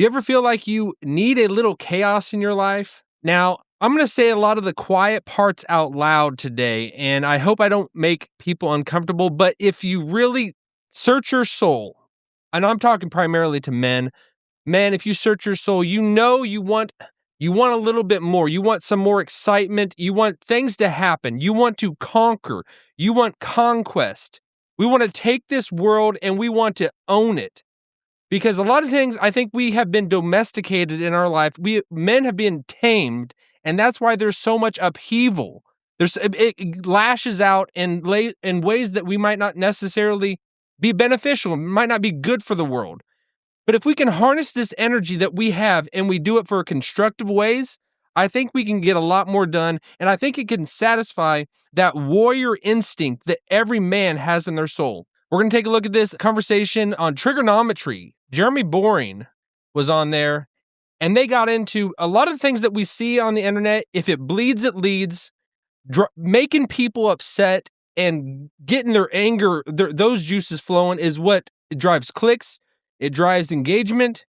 You ever feel like you need a little chaos in your life? Now, I'm going to say a lot of the quiet parts out loud today, and I hope I don't make people uncomfortable, but if you really search your soul, and I'm talking primarily to men, if you search your soul, you know you want a little bit more. You want some more excitement. You want things to happen. You want to conquer. You want conquest. We want to take this world and we want to own it. Because a lot of things, I think we have been domesticated in our life. Men have been tamed, and that's why there's so much upheaval. It lashes out in ways that we might not necessarily be beneficial, might not be good for the world. But if we can harness this energy that we have and we do it for constructive ways, I think we can get a lot more done, and I think it can satisfy that warrior instinct that every man has in their soul. We're going to take a look at this conversation on trigonometry. Jeremy Boring was on there, and they got into a lot of the things that we see on the internet. If it bleeds, it leads. Making people upset and getting their anger, those juices flowing is what drives clicks. It drives engagement.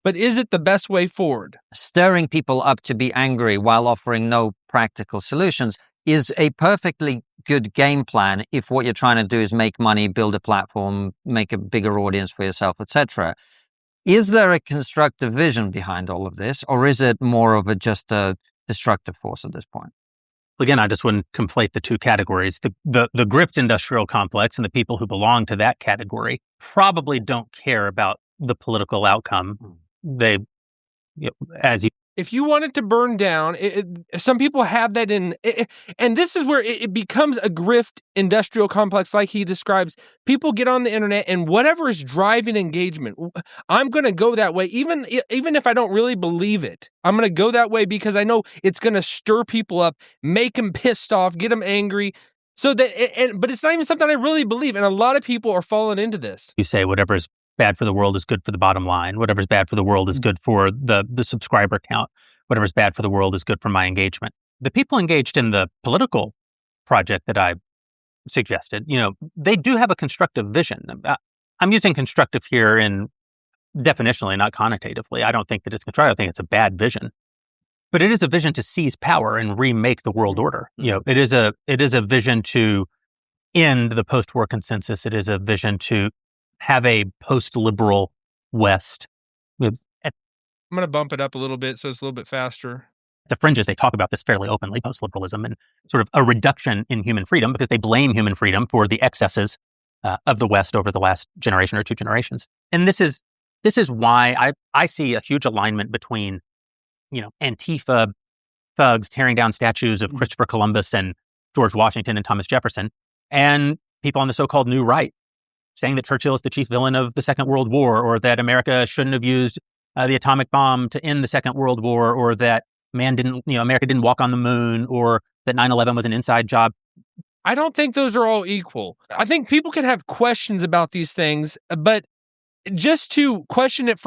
But is it the best way forward? Stirring people up to be angry while offering no practical solutions is a perfectly good game plan if what you're trying to do is make money, build a platform, make a bigger audience for yourself, etc. Is there a constructive vision behind all of this, or is it more of just a destructive force at this point? Again, I just wouldn't conflate the two categories. The grift industrial complex and the people who belong to that category probably don't care about the political outcome. They, if you want it to burn down, some people have that and this is where it becomes a grift industrial complex, like he describes. People get on the internet, and whatever is driving engagement, I'm going to go that way, even if I don't really believe it. I'm going to go that way because I know it's going to stir people up, make them pissed off, get them angry. So that, but it's not even something I really believe, and a lot of people are falling into this. You say whatever's bad for the world is good for the bottom line. Whatever's bad for the world is good for the subscriber count. Whatever's bad for the world is good for my engagement. The people engaged in the political project that I suggested, they do have a constructive vision. I'm using constructive here in definitionally, not connotatively. I don't think that it's constructive. I think it's a bad vision. But it is a vision to seize power and remake the world order. It is a vision to end the post-war consensus. It is a vision to have a post-liberal West. I'm going to bump it up a little bit so it's a little bit faster. At the fringes, they talk about this fairly openly, post-liberalism, and sort of a reduction in human freedom because they blame human freedom for the excesses of the West over the last generation or two generations. And this is why I see a huge alignment between, Antifa thugs tearing down statues of Christopher Columbus and George Washington and Thomas Jefferson, and people on the so-called new right saying that Churchill is the chief villain of the Second World War, or that America shouldn't have used the atomic bomb to end the Second World War, or that America didn't walk on the moon, or that 9/11 was an inside job. I don't think those are all equal. I think people can have questions about these things, but just to question it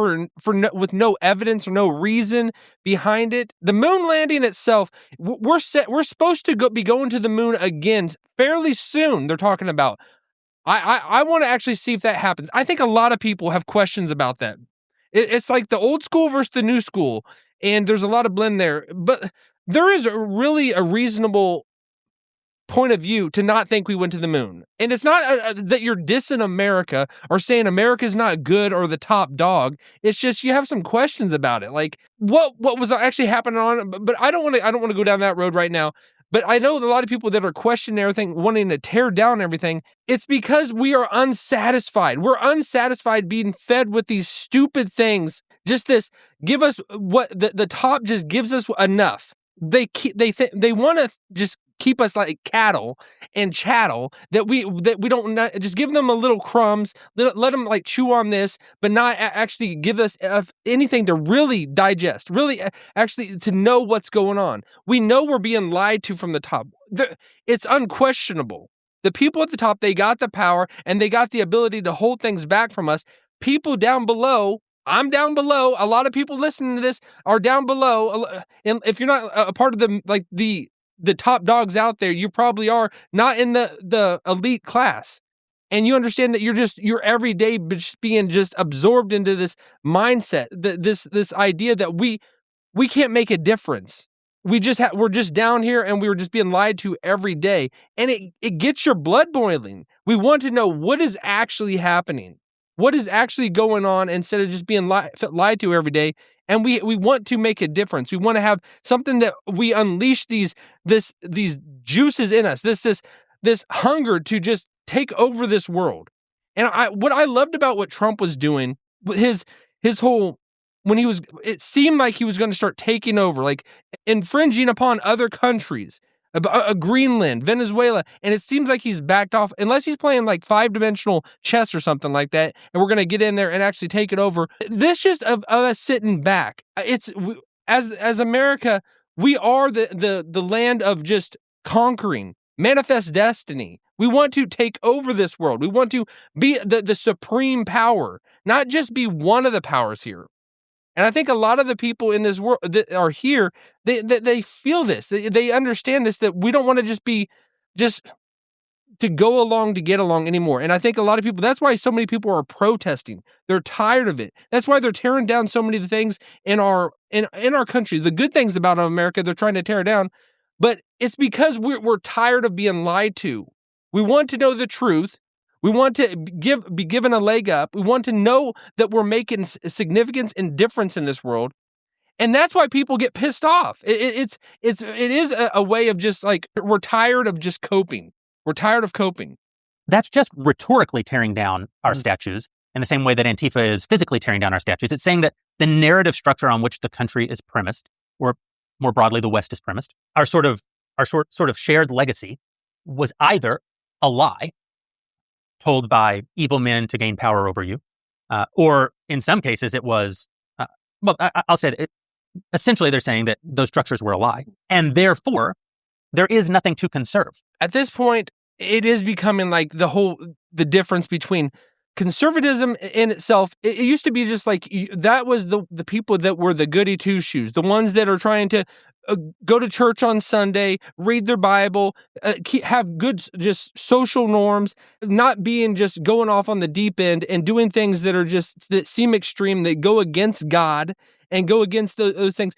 with no evidence or no reason behind it, the moon landing itself, we're supposed to be going to the moon again fairly soon. They're talking about. I want to actually see if that happens. I think a lot of people have questions about that. It's like the old school versus the new school, and there's a lot of blend there. But there is really a reasonable point of view to not think we went to the moon. And it's not that you're dissing America or saying America's not good or the top dog. It's just you have some questions about it. Like what was actually happening on, but I don't want to go down that road right now. But I know a lot of people that are questioning everything, wanting to tear down everything. It's because we are unsatisfied. We're unsatisfied being fed with these stupid things. Just this, give us what the top just gives us enough. They want to just keep us like cattle and chattel that we don't just give them a little crumbs, let them like chew on this, but not actually give us anything to really digest, really actually to know what's going on. We know we're being lied to from the top. It's unquestionable. The people at the top, they got the power and they got the ability to hold things back from us. People down below, I'm down below. A lot of people listening to this are down below. And if you're not a part of the top dogs out there, you probably are not in the elite class. and you understand that you're every day just being just absorbed into this mindset, this idea that we can't make a difference. We're just down here and we were just being lied to every day, and it gets your blood boiling. We want to know what is actually happening, what is actually going on, instead of just being lied to every day. And we want to make a difference. We want to have something that we unleash these juices in us, this hunger to just take over this world. And what I loved about what Trump was doing, his whole, it seemed like he was going to start taking over, like infringing upon other countries, Greenland, Venezuela, and it seems like he's backed off, unless he's playing like 5-dimensional chess or something like that, and we're going to get in there and actually take it over. This just of us sitting back. As America, we are the land of just conquering, manifest destiny. We want to take over this world. We want to be the supreme power, not just be one of the powers here. And I think a lot of the people in this world that are here, they feel this. They understand this, that we don't want to just be to go along to get along anymore. And I think a lot of people, that's why so many people are protesting. They're tired of it. That's why they're tearing down so many of the things in our country. The good things about America, they're trying to tear down. But it's because we're tired of being lied to. We want to know the truth. We want to be given a leg up. We want to know that we're making significance and difference in this world. And that's why people get pissed off. It is a way of just like, we're tired of just coping. We're tired of coping. That's just rhetorically tearing down our statues in the same way that Antifa is physically tearing down our statues. It's saying that the narrative structure on which the country is premised, or more broadly, the West is premised, our sort of shared legacy was either a lie told by evil men to gain power over you, or in some cases it was, I'll say it, essentially they're saying that those structures were a lie, and therefore there is nothing to conserve. At this point, it is becoming like the difference between conservatism in itself. It used to be just like, that was the people that were the goody two-shoes, the ones that are trying to go to church on Sunday, read their Bible, have good just social norms, not being just going off on the deep end and doing things that seem extreme, that go against God and go against those things.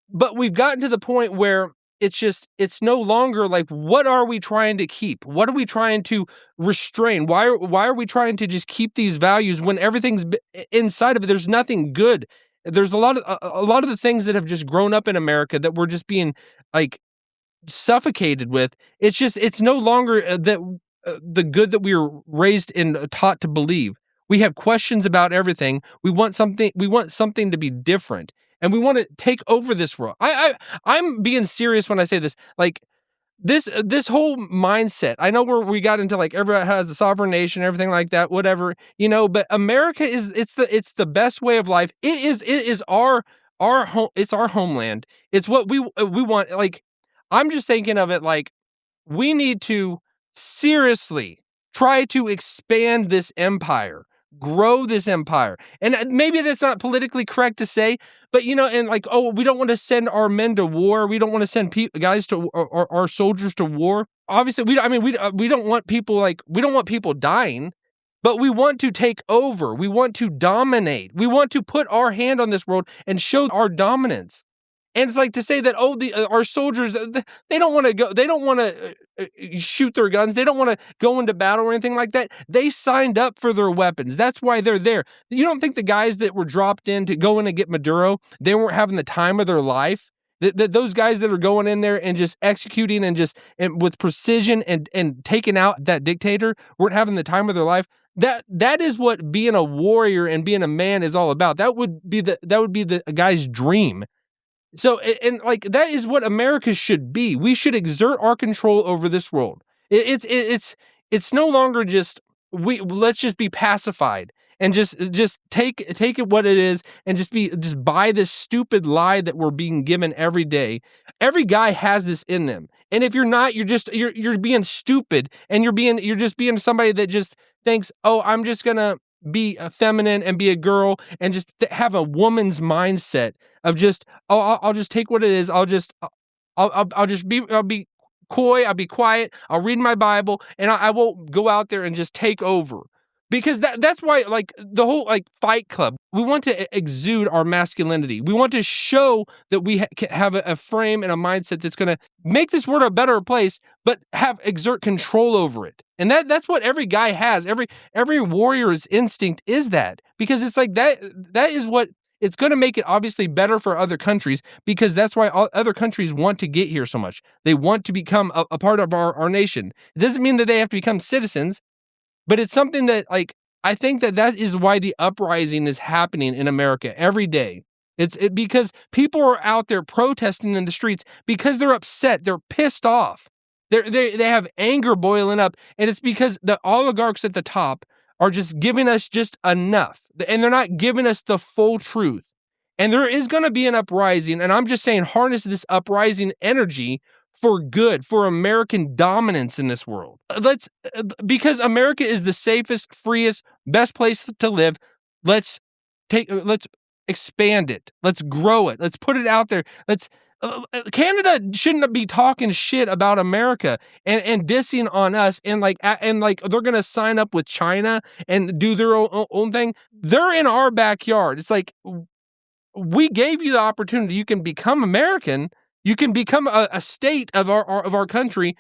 But we've gotten to the point where it's no longer like, what are we trying to keep? What are we trying to restrain? Why are we trying to just keep these values when everything's inside of it? There's nothing good. There's a lot of the things that have just grown up in America that we're just being like suffocated with. It's no longer the good that we were raised and taught to believe. We have questions about everything. We want something to be different, and we want to take over this world. I'm being serious when I say this. Like this whole mindset. I know where we got into like everybody has a sovereign nation, everything like that, whatever, but America it's the best way of life. It is our home. It's our homeland. It's what we want. Like, I'm just thinking of it like, we need to seriously try to expand this empire, grow this empire. And maybe that's not politically correct to say, but and like, oh, we don't want to send our men to war. We don't want to send guys to or our soldiers to war. Obviously, we don't want people dying, but we want to take over. We want to dominate. We want to put our hand on this world and show our dominance. And it's like to say that, our soldiers, they don't want to go, they don't want to shoot their guns, they don't want to go into battle or anything like that. They signed up for their weapons. That's why they're there. You don't think the guys that were dropped in to go in and get Maduro, they weren't having the time of their life? Those guys that are going in there and just executing and with precision and taking out that dictator weren't having the time of their life. That is what being a warrior and being a man is all about. That would be the guy's dream. So, and like, that is what America should be. We should exert our control over this world. It's no longer just, let's just be pacified and just take it what it is and just buy this stupid lie that we're being given every day. Every guy has this in them. And if you're not, you're being stupid, and you're just being somebody that just thinks, oh, I'm just going to be a feminine and be a girl and just have a woman's mindset of just, oh, I'll just take what it is. I'll be coy, I'll be quiet, I'll read my Bible, and I won't go out there and just take over. Because that's why, like, the whole, like, Fight Club, we want to exude our masculinity. We want to show that we have a frame and a mindset that's going to make this world a better place, but exert control over it. And that's what every guy has. Every warrior's instinct is that. Because it's like that is what it's going to make it obviously better for other countries, because that's why all other countries want to get here so much. They want to become a part of our nation. It doesn't mean that they have to become citizens. But it's something that, like, I think that is why the uprising is happening in America every day. It's because people are out there protesting in the streets because they're upset, they're pissed off, they have anger boiling up, and it's because the oligarchs at the top are just giving us just enough, and they're not giving us the full truth. And there is going to be an uprising, and I'm just saying, harness this uprising energy for good, for American dominance in this world. Because America is the safest, freest, best place to live. Let's expand it. Let's grow it. Let's put it out there. Canada shouldn't be talking shit about America and dissing on us, and like they're gonna sign up with China and do their own thing. They're in our backyard. It's like, we gave you the opportunity. You can become American. You can become a state of our country,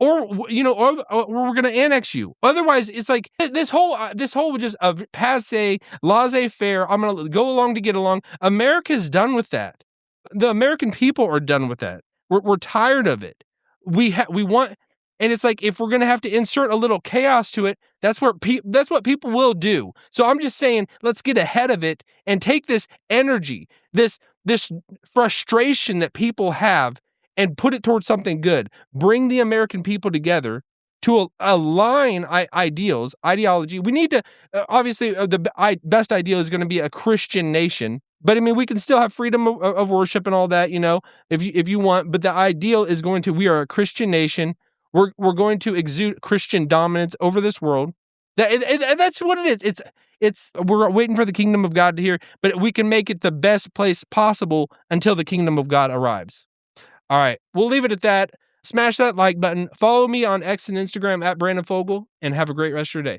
or we're going to annex you. Otherwise, it's like this whole just passe, laissez-faire. I'm going to go along to get along. America's done with that. The American people are done with that. We're tired of it. We want, and it's like, if we're going to have to insert a little chaos to it, that's what people will do. So I'm just saying, let's get ahead of it and take this energy, this frustration that people have, and put it towards something good. Bring the American people together to align ideology. We need to, obviously, the best ideal is going to be a Christian nation. But I mean, we can still have freedom of worship and all that, if you want. But the ideal is we are a Christian nation. We're going to exude Christian dominance over this world. That's what it is. We're waiting for the kingdom of God to hear, but we can make it the best place possible until the kingdom of God arrives. All right, we'll leave it at that. Smash that like button. Follow me on X and Instagram at Brandon Fogel, and have a great rest of your day.